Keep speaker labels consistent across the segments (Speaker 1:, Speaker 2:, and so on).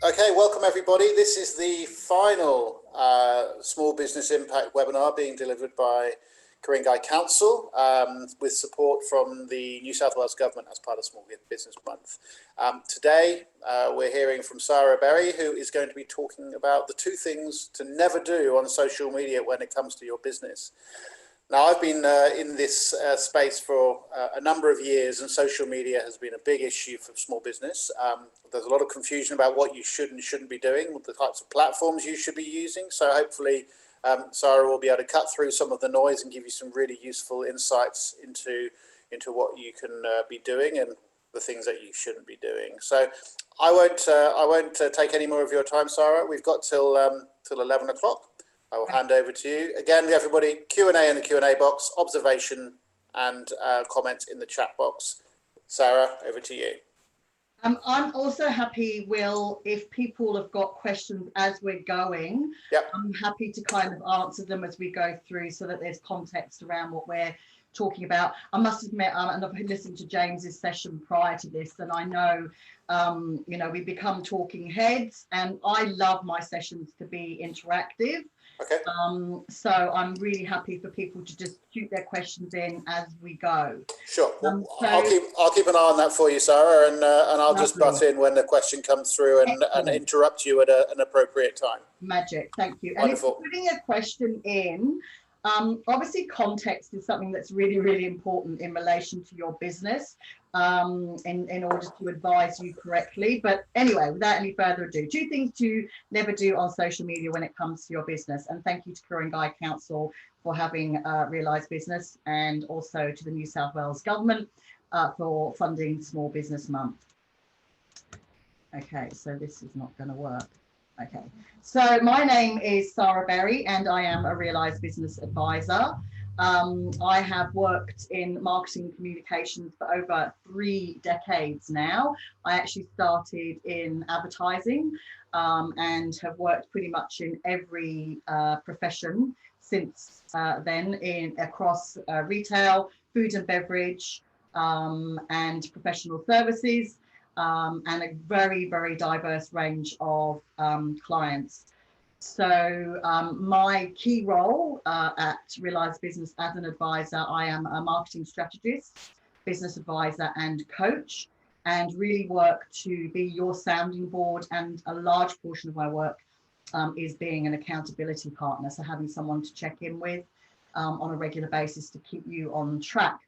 Speaker 1: Okay, welcome everybody. This is the final Small Business Impact webinar being delivered by Ku-ring-gai Council with support from the New South Wales Government as part of Small Business Month. Today we're hearing from Sarah Berry, who is going to be talking about the 2 things to never do on social media when it comes to your business. Now, I've been in this space for a number of years, and social media has been a big issue for small business. There's a lot of confusion about what you should and shouldn't be doing, with the types of platforms you should be using. So hopefully Sarah will be able to cut through some of the noise and give you some really useful insights into what you can be doing and the things that you shouldn't be doing. So I won't take any more of your time, Sarah. We've got till 11 o'clock. I will hand over to you. Again, everybody, Q&A in the Q&A box, observation and comments in the chat box. Sarah, over to you.
Speaker 2: I'm also happy, Will, if people have got questions as we're going,
Speaker 1: Yep.
Speaker 2: I'm happy to kind of answer them as we go through so that there's context around what we're talking about. I must admit, and I've been listening to James's session prior to this, and I know, you know, we become talking heads, and I love my sessions to be interactive.
Speaker 1: Okay.
Speaker 2: So I'm really happy for people to just shoot their questions in as we go.
Speaker 1: Sure. Well, I'll keep an eye on that for you, Sarah, and I'll just butt in when the question comes through and interrupt you at an appropriate time.
Speaker 2: Magic. Thank you.
Speaker 1: Wonderful.
Speaker 2: And if you're putting a question in, obviously context is something that's really, really important in relation to your business in order to advise you correctly. But anyway, without any further ado, 2 things to never do on social media when it comes to your business. And thank you to Ku-ring-gai Council for having Realise Business, and also to the New South Wales Government for funding Small Business Month. Okay, so this is not going to work. Okay, so my name is Sarah Berry and I am a Realise Business Advisor. I have worked in marketing and communications for over 3 decades now. I actually started in advertising and have worked pretty much in every profession since then, across retail, food and beverage, and professional services. And a very, very diverse range of clients. So my key role at Realise Business as an advisor, I am a marketing strategist, business advisor and coach, and really work to be your sounding board. And a large portion of my work is being an accountability partner, so having someone to check in with on a regular basis to keep you on track.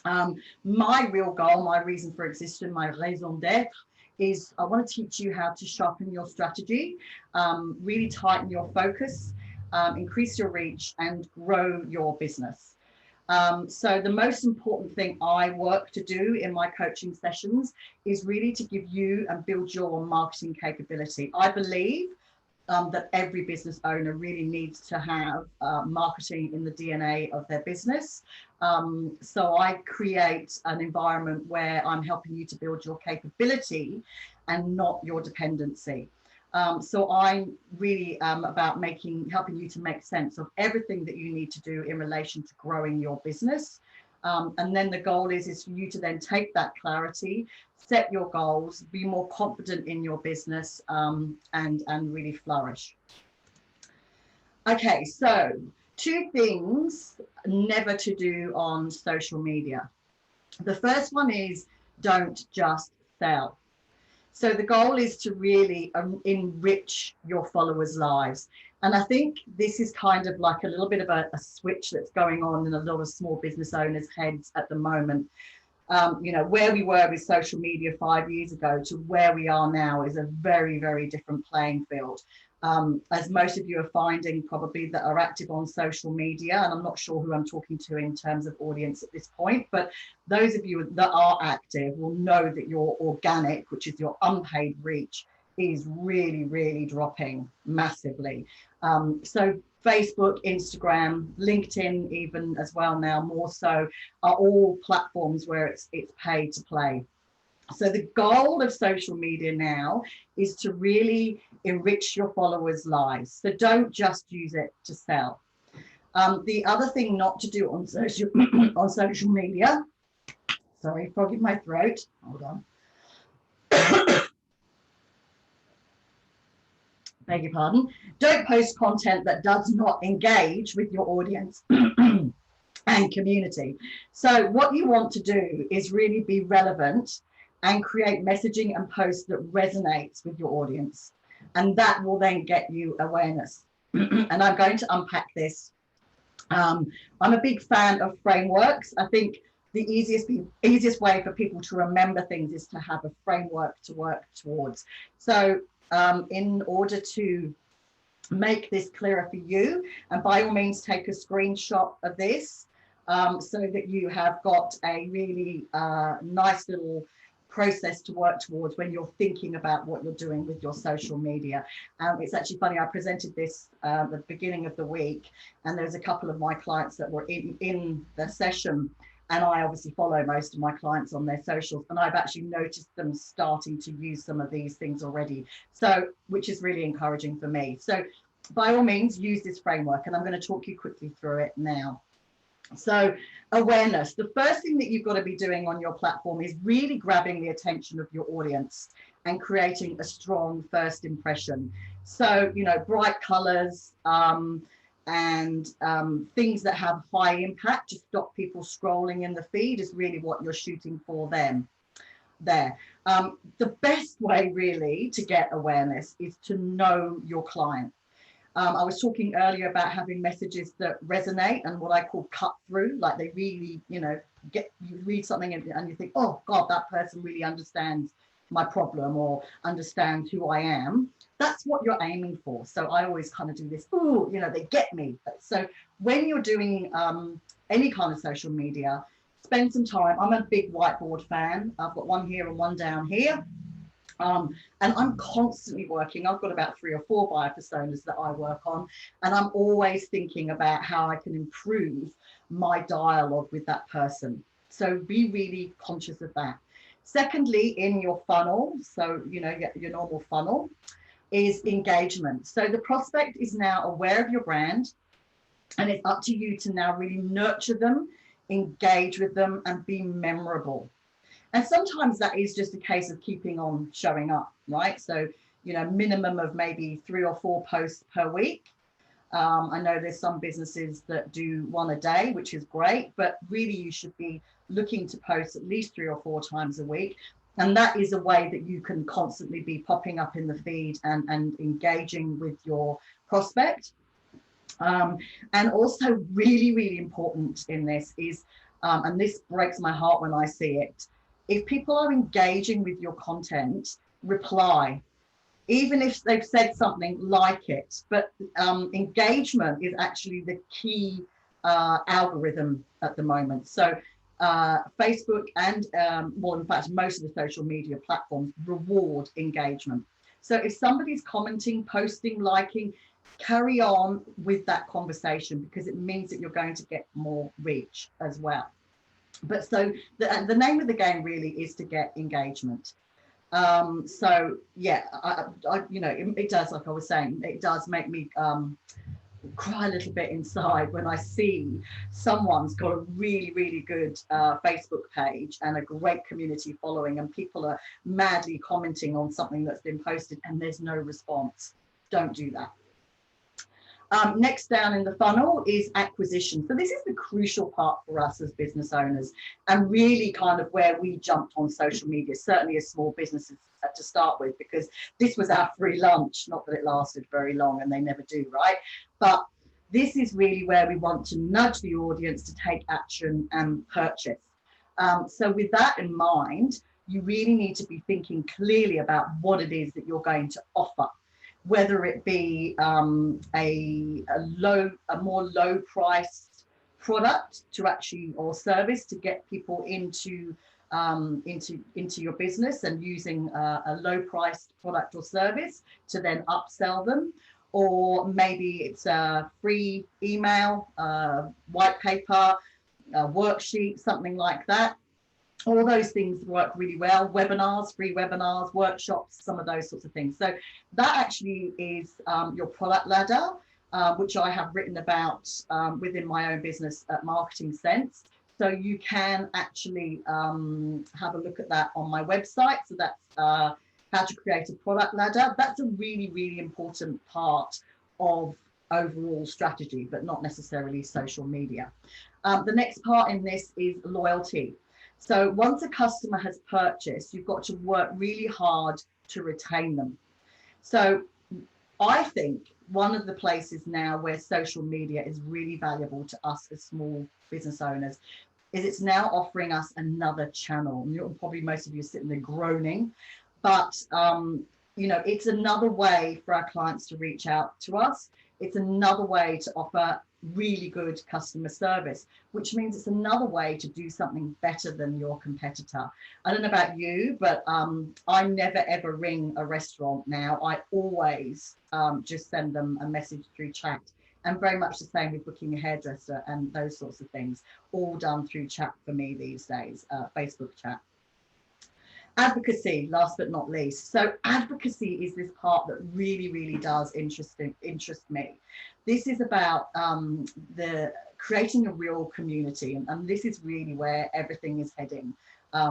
Speaker 2: My real goal, my reason for existence, my raison d'être, is I want to teach you how to sharpen your strategy, really tighten your focus, increase your reach, and grow your business. So the most important thing I work to do in my coaching sessions is really to give you and build your marketing capability. I believe that every business owner really needs to have marketing in the DNA of their business. So I create an environment where I'm helping you to build your capability and not your dependency. So I really am about helping you to make sense of everything that you need to do in relation to growing your business. And then the goal is for you to then take that clarity, set your goals, be more confident in your business, and really flourish. Okay, so 2 things never to do on social media. The first one is don't just sell. So the goal is to really enrich your followers' lives. And I think this is kind of like a little bit of a switch that's going on in a lot of small business owners' heads at the moment. You know, where we were with social media 5 years ago to where we are now is a very, very different playing field. As most of you are finding probably that are active on social media, and I'm not sure who I'm talking to in terms of audience at this point, but those of you that are active will know that your organic, which is your unpaid reach, is really, really dropping massively. So Facebook, Instagram, LinkedIn even as well now, more so, are all platforms where it's paid to play. So the goal of social media now is to really enrich your followers' lives. So don't just use it to sell. The other thing not to do on social media, sorry, frog in my throat, hold on. beg your pardon, don't post content that does not engage with your audience and community. So what you want to do is really be relevant and create messaging and posts that resonates with your audience. And that will then get you awareness. And I'm going to unpack this. I'm a big fan of frameworks. I think the easiest way for people to remember things is to have a framework to work towards. So in order to make this clearer for you, and by all means take a screenshot of this so that you have got a really nice little process to work towards when you're thinking about what you're doing with your social media. It's actually funny, I presented this at the beginning of the week, and there's a couple of my clients that were in the session, and I obviously follow most of my clients on their socials, and I've actually noticed them starting to use some of these things already, so which is really encouraging for me. So by all means, use this framework, and I'm going to talk you quickly through it now. So awareness, the first thing that you've got to be doing on your platform is really grabbing the attention of your audience and creating a strong first impression. So, you know, bright colors and things that have high impact to stop people scrolling in the feed is really what you're shooting for them there. The best way really to get awareness is to know your client. I was talking earlier about having messages that resonate and what I call cut through, like they really, you know, you read something and you think, oh God, that person really understands my problem or understands who I am. That's what you're aiming for. So I always kind of do this, oh, you know, they get me. So when you're doing any kind of social media, spend some time. I'm a big whiteboard fan. I've got one here and one down here. And I'm constantly working. I've got about 3 or 4 buyer personas that I work on, and I'm always thinking about how I can improve my dialogue with that person. So be really conscious of that. Secondly, in your funnel, so you know, your normal funnel, is engagement. So the prospect is now aware of your brand, and it's up to you to now really nurture them, engage with them, and be memorable. And sometimes that is just a case of keeping on showing up, right? So, you know, minimum of maybe 3 or 4 posts per week. I know there's some businesses that do 1 a day, which is great, but really you should be looking to post at least 3 or 4 times a week. And that is a way that you can constantly be popping up in the feed and engaging with your prospect. And also really, really important in this is, and this breaks my heart when I see it, if people are engaging with your content, reply. Even if they've said something, like it. But engagement is actually the key algorithm at the moment. So Facebook and, well, in fact, most of the social media platforms reward engagement. So if somebody's commenting, posting, liking, carry on with that conversation, because it means that you're going to get more reach as well. But so the name of the game really is to get engagement. So yeah, I you know, it does, like I was saying, it does make me cry a little bit inside when I see someone's got a really, really good Facebook page and a great community following, and people are madly commenting on something that's been posted and there's no response. Don't do that. Next down in the funnel is acquisition. So this is the crucial part for us as business owners, and really kind of where we jumped on social media, certainly as small businesses to start with, because this was our free lunch. Not that it lasted very long, and they never do, right? But this is really where we want to nudge the audience to take action and purchase. So with that in mind, you really need to be thinking clearly about what it is that you're going to offer, whether it be a more low priced product to actually, or service to get people into your business, and using a low priced product or service to then upsell them, or maybe it's a free email, white paper, worksheet, something like that. All those things work really well. Webinars, free webinars, workshops, some of those sorts of things. So that actually is your product ladder, which I have written about within my own business at Marketing Sense. So you can actually have a look at that on my website. So that's how to create a product ladder. That's a really, really important part of overall strategy, but not necessarily social media. The next part in this is loyalty. So once a customer has purchased, you've got to work really hard to retain them. So I think one of the places now where social media is really valuable to us as small business owners is it's now offering us another channel. And probably most of you are sitting there groaning, but you know, it's another way for our clients to reach out to us. It's another way to offer really good customer service, which means it's another way to do something better than your competitor. I don't know about you, but I never ever ring a restaurant now. I always just send them a message through chat, and very much the same with booking a hairdresser and those sorts of things, all done through chat for me these days, Facebook chat. Advocacy, last but not least. So advocacy is this part that really, really does interest me. This is about the creating a real community, and this is really where everything is heading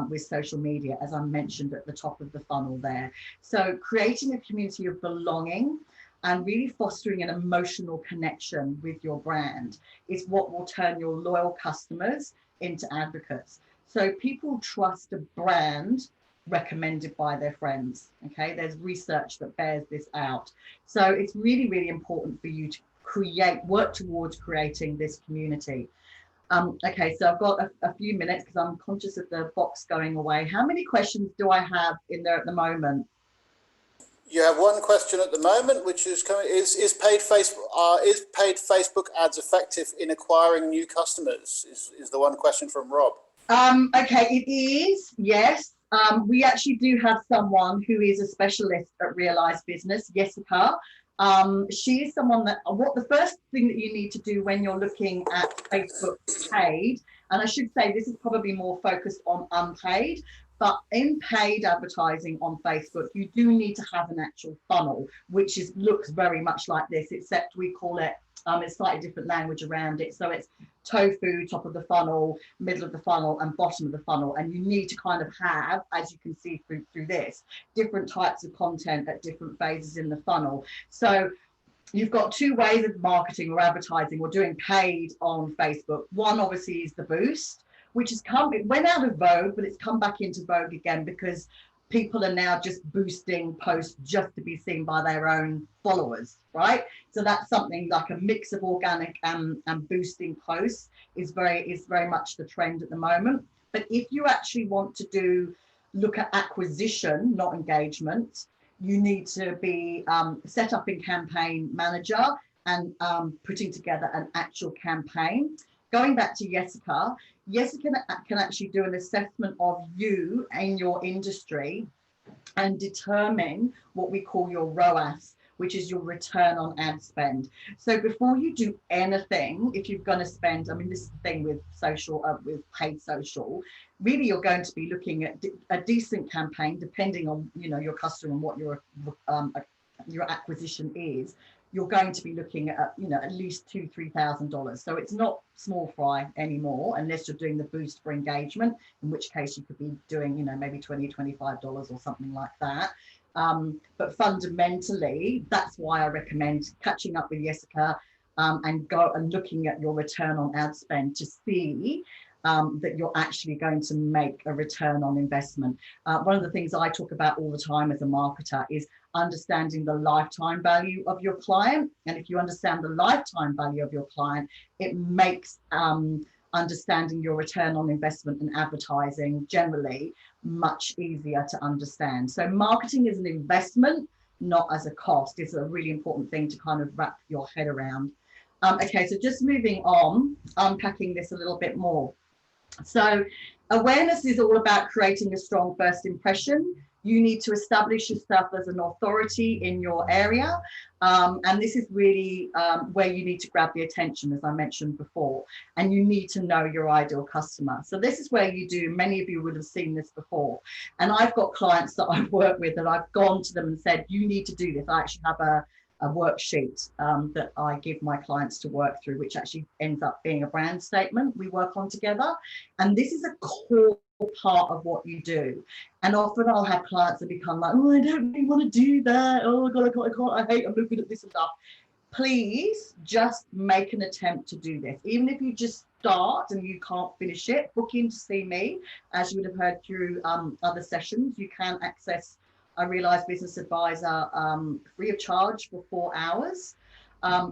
Speaker 2: with social media, as I mentioned at the top of the funnel there. So creating a community of belonging and really fostering an emotional connection with your brand is what will turn your loyal customers into advocates. So people trust a brand recommended by their friends. Okay, there's research that bears this out. So it's really, really important for you to work towards creating this community. Okay, so I've got a few minutes because I'm conscious of the box going away. How many questions do I have in there at the moment?
Speaker 1: You have one question at the moment, which is coming: is paid Facebook ads effective in acquiring new customers? Is the one question from Rob.
Speaker 2: Okay, it is, yes. We actually do have someone who is a specialist at Realize Business, Jessica. She is someone that, the first thing that you need to do when you're looking at Facebook paid, and I should say this is probably more focused on unpaid, but in paid advertising on Facebook, you do need to have an actual funnel, which looks very much like this, except we call it, it's slightly different language around it. So it's tofu, top of the funnel, middle of the funnel, and bottom of the funnel. And you need to kind of have, as you can see through this, different types of content at different phases in the funnel. So you've got two ways of marketing or advertising or doing paid on Facebook. One obviously is the boost, which it went out of vogue, but it's come back into vogue again because people are now just boosting posts just to be seen by their own followers, right? So that's something like a mix of organic and boosting posts is very much the trend at the moment. But if you actually want to look at acquisition, not engagement, you need to be set up in Campaign Manager and putting together an actual campaign. Going back to Jessica can actually do an assessment of you and your industry and determine what we call your ROAS, which is your return on ad spend. So before you do anything, if you're going to spend, I mean, this is the thing with social, with paid social, really you're going to be looking at a decent campaign, depending on, you know, your customer and what your acquisition is. You're going to be looking at, you know, at least $2,000-3,000. So it's not small fry anymore, unless you're doing the boost for engagement, in which case you could be doing, you know, maybe $20-25 or something like that. But fundamentally, that's why I recommend catching up with Jessica and go and looking at your return on ad spend to see that you're actually going to make a return on investment. One of the things I talk about all the time as a marketer is understanding the lifetime value of your client. And if you understand the lifetime value of your client, it makes understanding your return on investment and advertising generally much easier to understand. So marketing is an investment, not as a cost. It's a really important thing to kind of wrap your head around. Okay, so just moving on, unpacking this a little bit more. So awareness is all about creating a strong first impression. You need to establish yourself as an authority in your area. And this is really where you need to grab the attention, as I mentioned before, and you need to know your ideal customer. So this is where many of you would have seen this before. And I've got clients that I've worked with that I've gone to them and said, you need to do this. I actually have a worksheet that I give my clients to work through, which actually ends up being a brand statement we work on together. And this is a core part of what you do. And often I'll have clients that become like, oh, I don't really want to do that. Oh my God, I can't, I hate, I'm looking at this and stuff. Please just make an attempt to do this. Even if you just start and you can't finish it, book in to see me. As you would have heard through other sessions, you can access a Realised Business Advisor free of charge for 4 hours.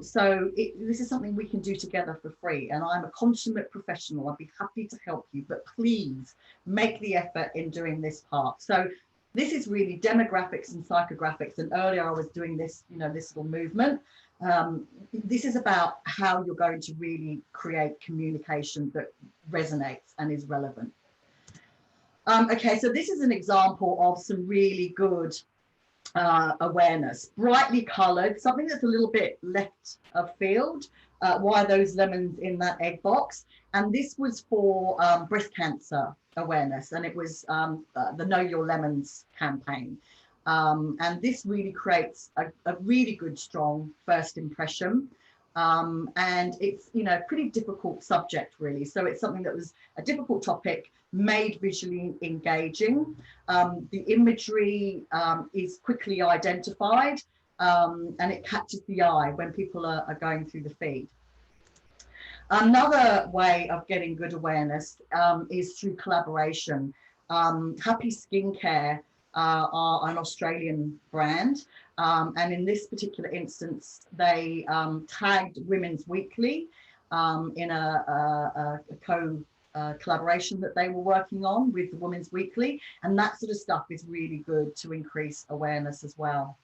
Speaker 2: So this is something we can do together for free, and I'm a consummate professional. I'd be happy to help you, but please make the effort in doing this part. So this is really demographics and psychographics, and earlier I was doing this, you know, this little movement. This is about how you're going to really create communication that resonates and is relevant. Okay, so this is an example of some really good awareness, brightly coloured, something that's a little bit left of field. Why are those lemons in that egg box? And this was for breast cancer awareness, and it was the Know Your Lemons campaign. And this really creates a really good, strong first impression. And it's, you know, a pretty difficult subject, really. So it's something that was a difficult topic, made visually engaging. The imagery is quickly identified, and it catches the eye when people are going through the feed. Another way of getting good awareness is through collaboration. Happy Skincare are an Australian brand, and in this particular instance, they tagged Women's Weekly in a collaboration that they were working on with the Women's Weekly, and that sort of stuff is really good to increase awareness as well.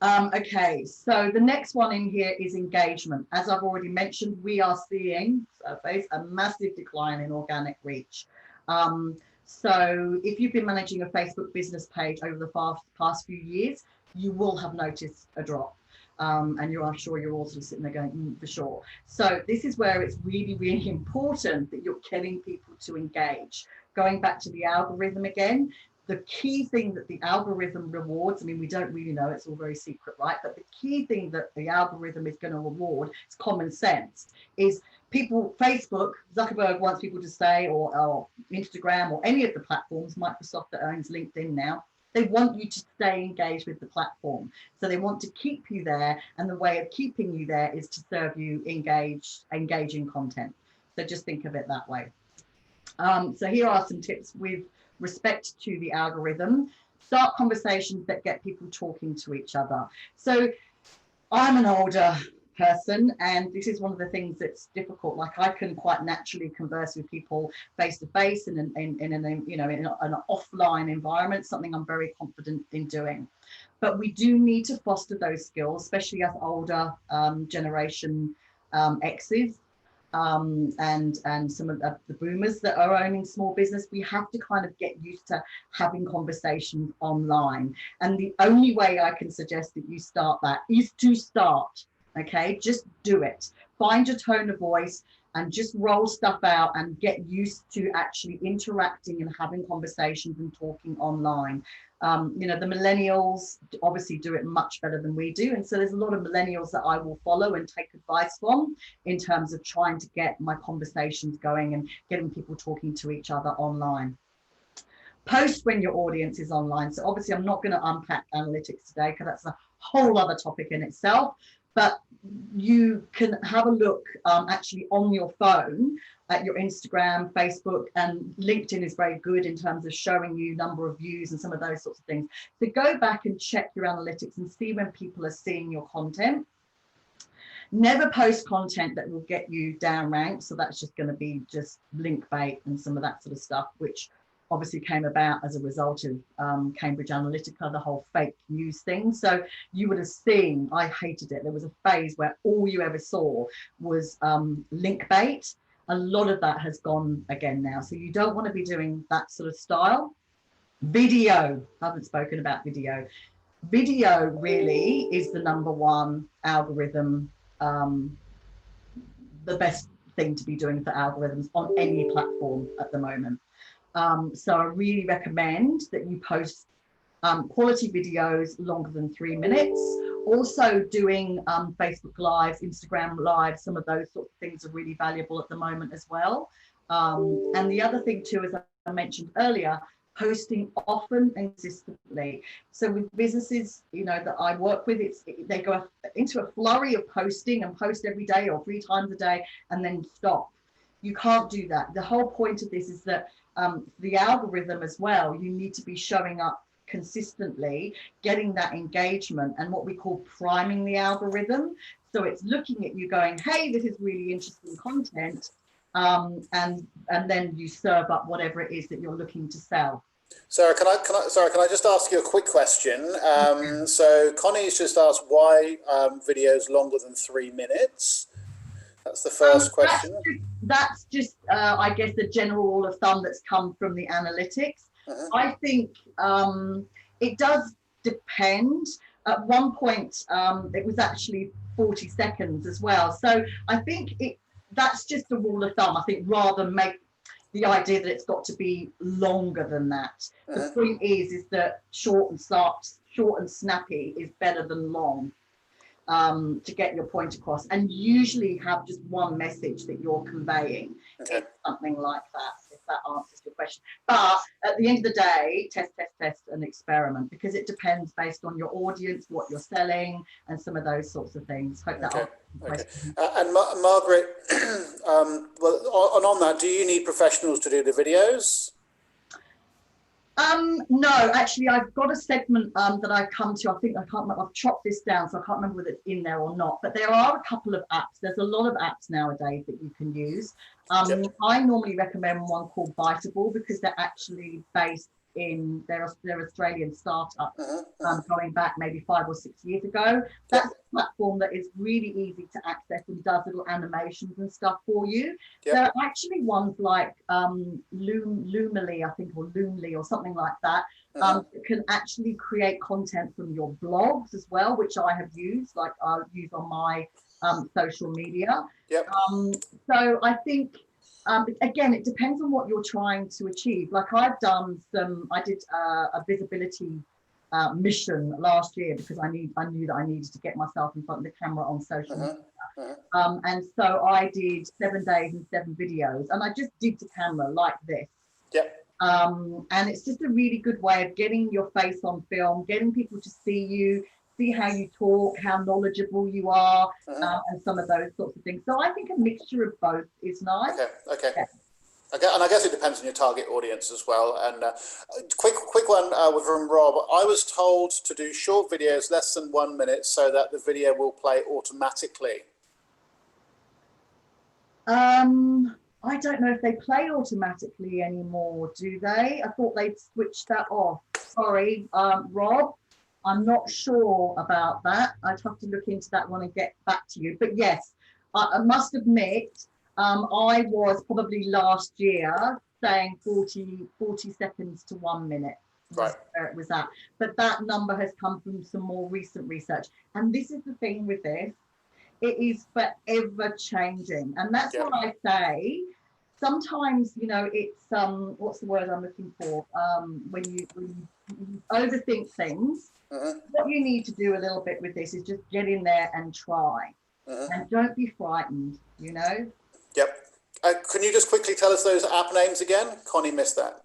Speaker 2: Okay, so the next one in here is engagement. As I've already mentioned, we are seeing a massive decline in organic reach. So if you've been managing a Facebook business page over the past few years, you will have noticed a drop. And I'm sure you're also sitting there going, for sure. So this is where it's really, really important that you're getting people to engage. Going back to the algorithm again, the key thing that the algorithm rewards, I mean, we don't really know, it's all very secret, right? But the key thing that the algorithm is going to reward, it's common sense, is people, Facebook, Zuckerberg wants people to stay, or Instagram, or any of the platforms, Microsoft that owns LinkedIn now, they want you to stay engaged with the platform. So they want to keep you there, and the way of keeping you there is to serve you engaging content. So just think of it that way. So here are some tips with respect to the algorithm. Start conversations that get people talking to each other. So I'm an older person, and this is one of the things that's difficult. Like, I can quite naturally converse with people face to face in an offline environment, something I'm very confident in doing. But we do need to foster those skills, especially as older generation X's. And some of the boomers that are owning small business, we have to kind of get used to having conversations online. And the only way I can suggest that you start that is to start, okay? Just do it. Find your tone of voice and just roll stuff out and get used to actually interacting and having conversations and talking online. You know, the millennials obviously do it much better than we do. And so there's a lot of millennials that I will follow and take advice from in terms of trying to get my conversations going and getting people talking to each other online. Post when your audience is online. So obviously I'm not going to unpack analytics today because that's a whole other topic in itself. But you can have a look actually on your phone at your Instagram, Facebook, and LinkedIn is very good in terms of showing you number of views and some of those sorts of things. So go back and check your analytics and see when people are seeing your content. Never post content that will get you downranked. So that's just going to be just link bait and some of that sort of stuff, which obviously came about as a result of Cambridge Analytica, the whole fake news thing. So you would have seen, I hated it. There was a phase where all you ever saw was link bait. A lot of that has gone again now. So you don't want to be doing that sort of style. Video, I haven't spoken about video. Video really is the #1 algorithm, the best thing to be doing for algorithms on any platform at the moment. So I really recommend that you post quality videos longer than 3 minutes. Also doing Facebook Lives, Instagram Lives, some of those sorts of things are really valuable at the moment as well. And the other thing too is I mentioned earlier, posting often and consistently. So with businesses, that I work with, they go into a flurry of posting and post every day or 3 times a day and then stop. You can't do that. The whole point of this is that the algorithm as well, you need to be showing up consistently, getting that engagement and what we call priming the algorithm. So it's looking at you going, hey, this is really interesting content. And then you serve up whatever it is that you're looking to sell.
Speaker 1: Sarah, can I just ask you a quick question? So Connie's just asked why videos longer than 3 minutes. That's the first question.
Speaker 2: That's just I guess, the general rule of thumb that's come from the analytics. I think it does depend. At one point, it was actually 40 seconds as well. So I think that's just a rule of thumb. I think rather make the idea that it's got to be longer than that. The point is that short and snappy is better than long. To get your point across, and usually have just one message that you're conveying. It's something like that, if that answers your question. But at the end of the day, test and experiment, because it depends based on your audience, what you're selling, and some of those sorts of things. Hope that answers the question.
Speaker 1: And Margaret, on that, do you need professionals to do the videos?
Speaker 2: No, actually, I've got a segment that I come to. I can't remember, I've chopped this down, so I can't remember whether it's in there or not. But there are a couple of apps. There's a lot of apps nowadays that you can use. I normally recommend one called Biteable, because they're actually based in their Australian startup, going back maybe 5 or 6 years ago. That's a platform that is really easy to access and does little animations and stuff for you. There are actually ones like Loomly, I think, or Loomly or something like that, that can actually create content from your blogs as well, which I have used, like I'll use on my social media. So I think again, it depends on what you're trying to achieve. Like I did a visibility mission last year, because I knew that I needed to get myself in front of the camera on social media. And so I did 7 days and 7 videos, and I just did to camera like this. And it's just a really good way of getting your face on film, getting people to see you, see how you talk, how knowledgeable you are, and some of those sorts of things. So I think a mixture of both is nice.
Speaker 1: Okay, and I guess it depends on your target audience as well. And quick one from Rob. I was told to do short videos less than 1 minute so that the video will play automatically.
Speaker 2: I don't know if they play automatically anymore, do they? I thought they'd switched that off. Sorry, Rob. I'm not sure about that. I'd have to look into that one and get back to you. But yes, I must admit, I was probably last year saying 40 seconds to 1 minute. Right. Where it was at. But that number has come from some more recent research. And this is the thing with this. It is forever changing. And that's what I say. Sometimes, it's, what's the word I'm looking for? When you overthink things. What you need to do a little bit with this is just get in there and try. And don't be frightened, Can
Speaker 1: you just quickly tell us those app names again? Connie missed that.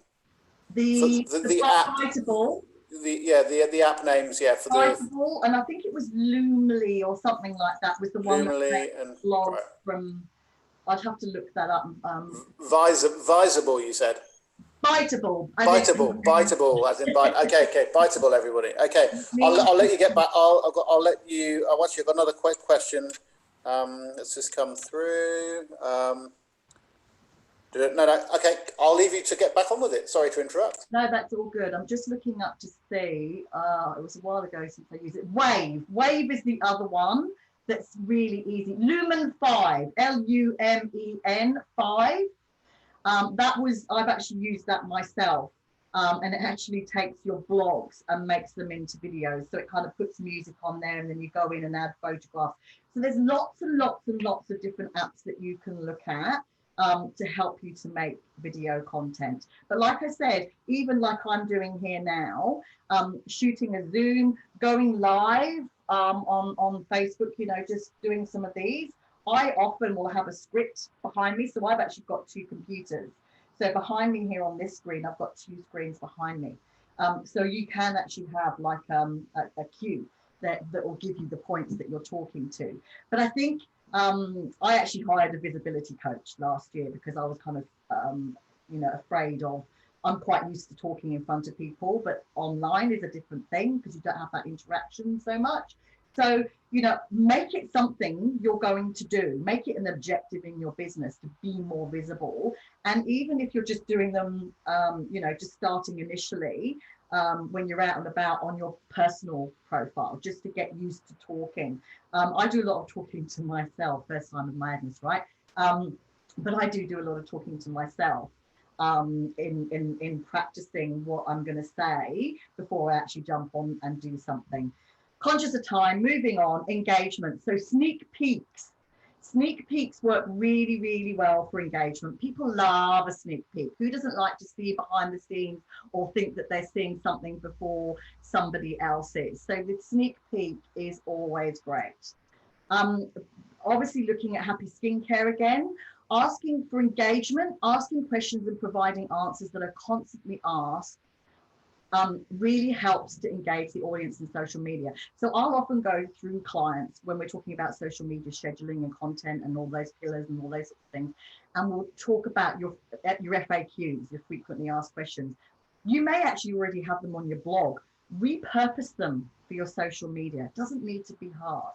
Speaker 1: The app. Biteable. The app names, for
Speaker 2: Biteable, and I think it was Loomly or something like that was the one that blogs from. I'd have to look that up.
Speaker 1: Visible, you said.
Speaker 2: Biteable,
Speaker 1: as in bite. Okay, Biteable, everybody. Okay, I'll let you get back. I'll let you. Once you've got another quick question, let's just come through. No. Okay, I'll leave you to get back on with it. Sorry to interrupt.
Speaker 2: No, that's all good. I'm just looking up to see. It was a while ago since I used it. Wave is the other one that's really easy. Lumen 5, Lumen 5. I've actually used that myself, and it actually takes your blogs and makes them into videos. So it kind of puts music on there, and then you go in and add photographs. So there's lots and lots and lots of different apps that you can look at to help you to make video content. But like I said, even like I'm doing here now, shooting a Zoom, going live on Facebook, just doing some of these. I often will have a script behind me. So I've actually got 2 computers. So behind me here on this screen, I've got 2 screens behind me. So you can actually have like a queue that will give you the points that you're talking to. But I think I actually hired a visibility coach last year because I was kind of, afraid of, I'm quite used to talking in front of people, but online is a different thing because you don't have that interaction so much. So, make it something you're going to do, make it an objective in your business to be more visible. And even if you're just doing them, just starting initially, when you're out and about on your personal profile, just to get used to talking. I do a lot of talking to myself, first time of madness, right? But I do a lot of talking to myself in practicing what I'm going to say before I actually jump on and do something. Conscious of time, moving on, engagement. So sneak peeks. Sneak peeks work really, really well for engagement. People love a sneak peek. Who doesn't like to see behind the scenes or think that they're seeing something before somebody else is? So the sneak peek is always great. Obviously looking at happy skincare again, asking for engagement, asking questions and providing answers that are constantly asked really helps to engage the audience in social media. So I'll often go through clients when we're talking about social media scheduling and content and all those pillars and all those sorts of things, and we'll talk about your FAQs, your frequently asked questions. You may actually already have them on your blog. Repurpose them for your social media. It doesn't need to be hard.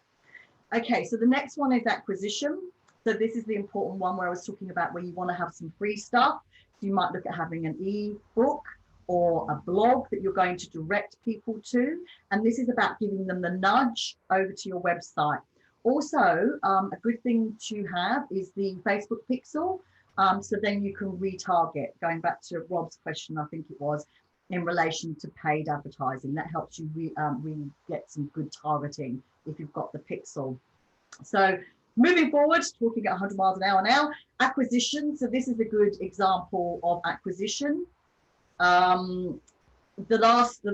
Speaker 2: Okay, so the next one is acquisition. So this is the important one where I was talking about where you want to have some free stuff. So you might look at having an e-book or a blog that you're going to direct people to. And this is about giving them the nudge over to your website. Also, a good thing to have is the Facebook pixel. So then you can retarget, going back to Rob's question, I think it was, in relation to paid advertising. That helps you really get some good targeting if you've got the pixel. So moving forward, talking at 100 miles an hour now, acquisition. So this is a good example of acquisition. The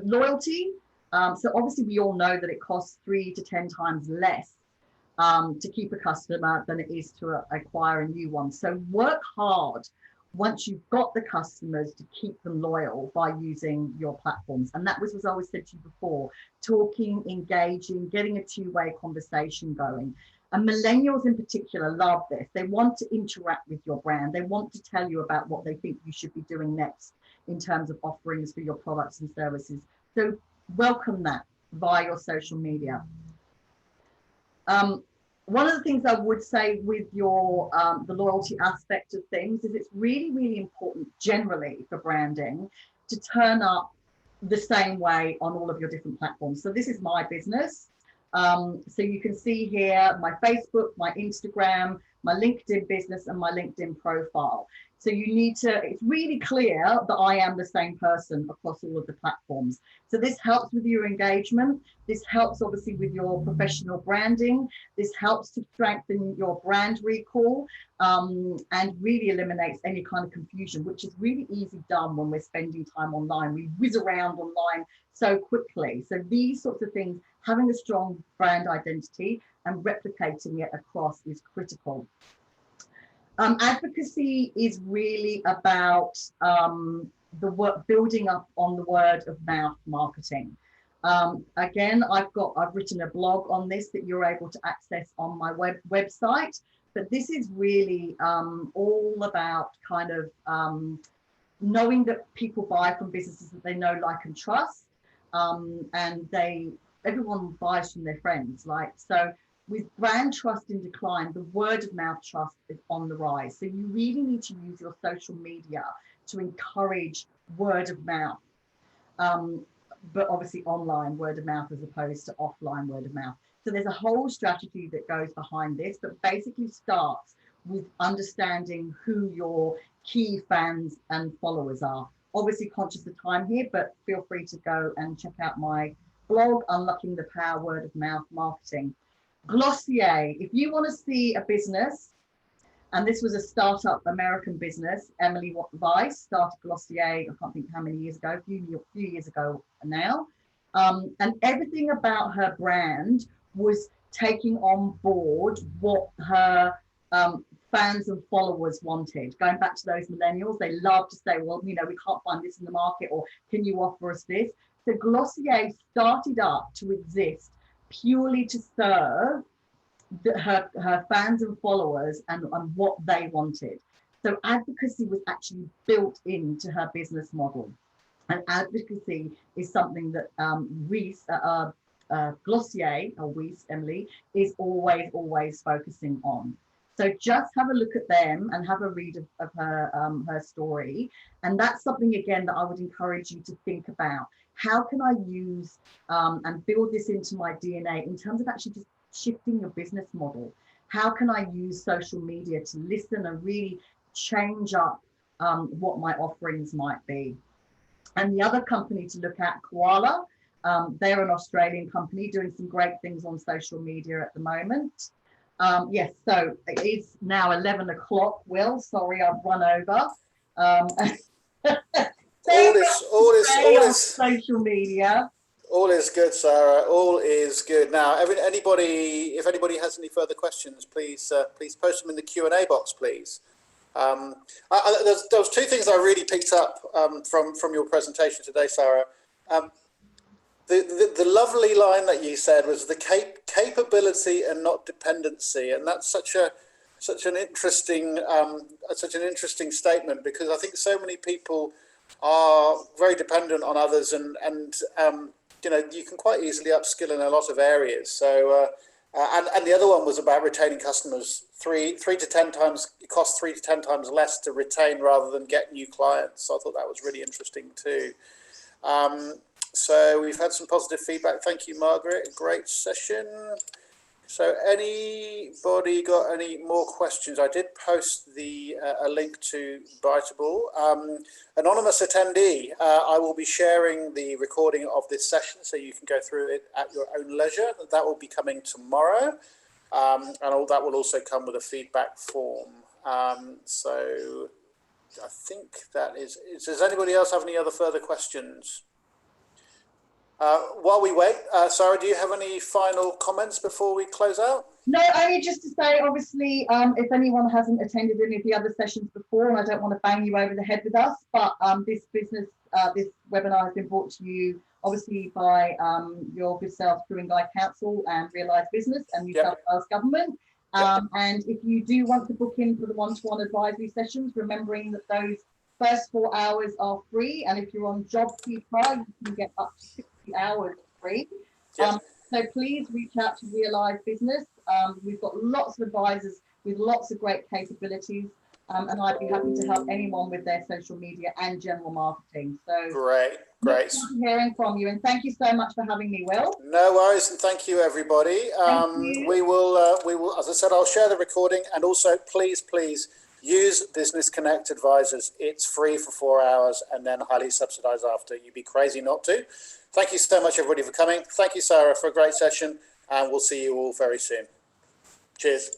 Speaker 2: loyalty. So obviously we all know that it costs 3 to 10 times less to keep a customer than it is to acquire a new one. So work hard once you've got the customers to keep them loyal by using your platforms. And that was, as I always said to you before, talking, engaging, getting a two-way conversation going. And millennials in particular love this. They want to interact with your brand. They want to tell you about what they think you should be doing next in terms of offerings for your products and services. So welcome that via your social media. One of the things I would say with your the loyalty aspect of things is it's really, really important generally for branding to turn up the same way on all of your different platforms. So this is my business. So you can see here my Facebook, my Instagram, my LinkedIn business and my LinkedIn profile. So you need to, it's really clear that I am the same person across all of the platforms. So this helps with your engagement. This helps obviously with your professional branding. This helps to strengthen your brand recall and really eliminates any kind of confusion, which is really easy done when we're spending time online. We whiz around online so quickly. So these sorts of things, having a strong brand identity and replicating it across is critical. Advocacy is really about the work, building up on the word of mouth marketing. Again, I've written a blog on this that you're able to access on my website, but this is really all about kind of knowing that people buy from businesses that they know, like, and trust, and everyone buys from their friends, like, so. With brand trust in decline, the word of mouth trust is on the rise. So you really need to use your social media to encourage word of mouth, but obviously online word of mouth as opposed to offline word of mouth. So there's a whole strategy that goes behind this, but basically starts with understanding who your key fans and followers are. Obviously conscious of time here, but feel free to go and check out my blog, Unlocking the Power Word of Mouth Marketing. Glossier, if you want to see a business, and this was a startup American business, Emily Weiss started Glossier, I can't think how many years ago, a few years ago now, and everything about her brand was taking on board what her fans and followers wanted. Going back to those millennials, they love to say, well, we can't find this in the market, or can you offer us this? So Glossier started up to exist purely to serve her fans and followers and what they wanted. So advocacy was actually built into her business model. And advocacy is something that Glossier, or Weiss, Emily, is always focusing on. So just have a look at them and have a read of her story. And that's something, again, that I would encourage you to think about. How can I use and build this into my DNA in terms of actually just shifting your business model? How can I use social media to listen and really change up what my offerings might be? And the other company to look at, Koala, they're an Australian company doing some great things on social media at the moment. Yes, so it is now 11 o'clock. Will, sorry, I've run over.
Speaker 1: All is
Speaker 2: social media.
Speaker 1: All is good, Sarah. All is good. Now, if anybody has any further questions, please post them in the Q&A box, please. There was two things I really picked up from your presentation today, Sarah. The lovely line that you said was the capability and not dependency, and that's such an interesting statement, because I think so many people are very dependent on others, and you can quite easily upskill in a lot of areas. So and the other one was about retaining customers. 3 to 10 times, it costs 3 to 10 times less to retain rather than get new clients. So I thought that was really interesting too. So we've had some positive feedback. Thank you, Margaret. Great session. So anybody got any more questions? I did post a link to Biteable. Anonymous attendee, I will be sharing the recording of this session so you can go through it at your own leisure. That will be coming tomorrow. And all that will also come with a feedback form. So I think that is. Does anybody else have any other further questions? While we wait, Sarah, do you have any final comments before we close out?
Speaker 2: No, only just to say, obviously, if anyone hasn't attended any of the other sessions before, and I don't want to bang you over the head with us, but this webinar has been brought to you, obviously, by your good self, Ku-ring-gai Council and Realise Business and New South Wales Government. And if you do want to book in for the one-to-one advisory sessions, remembering that those first 4 hours are free, and if you're on JobKeeper, you can get up to 60 hours free. So please reach out to Realise Business. We've got lots of advisors with lots of great capabilities, and I'd be happy to help anyone with their social media and general marketing. So
Speaker 1: great.
Speaker 2: Look forward to hearing from you, and thank you so much for having me, Will.
Speaker 1: No worries, and thank you, everybody.
Speaker 2: Thank you.
Speaker 1: We will, as I said, I'll share the recording, and also please use Business Connect Advisors. It's free for 4 hours and then highly subsidized after. You'd be crazy not to. Thank you so much, everybody, for coming. Thank you, Sarah, for a great session, and we'll see you all very soon. Cheers.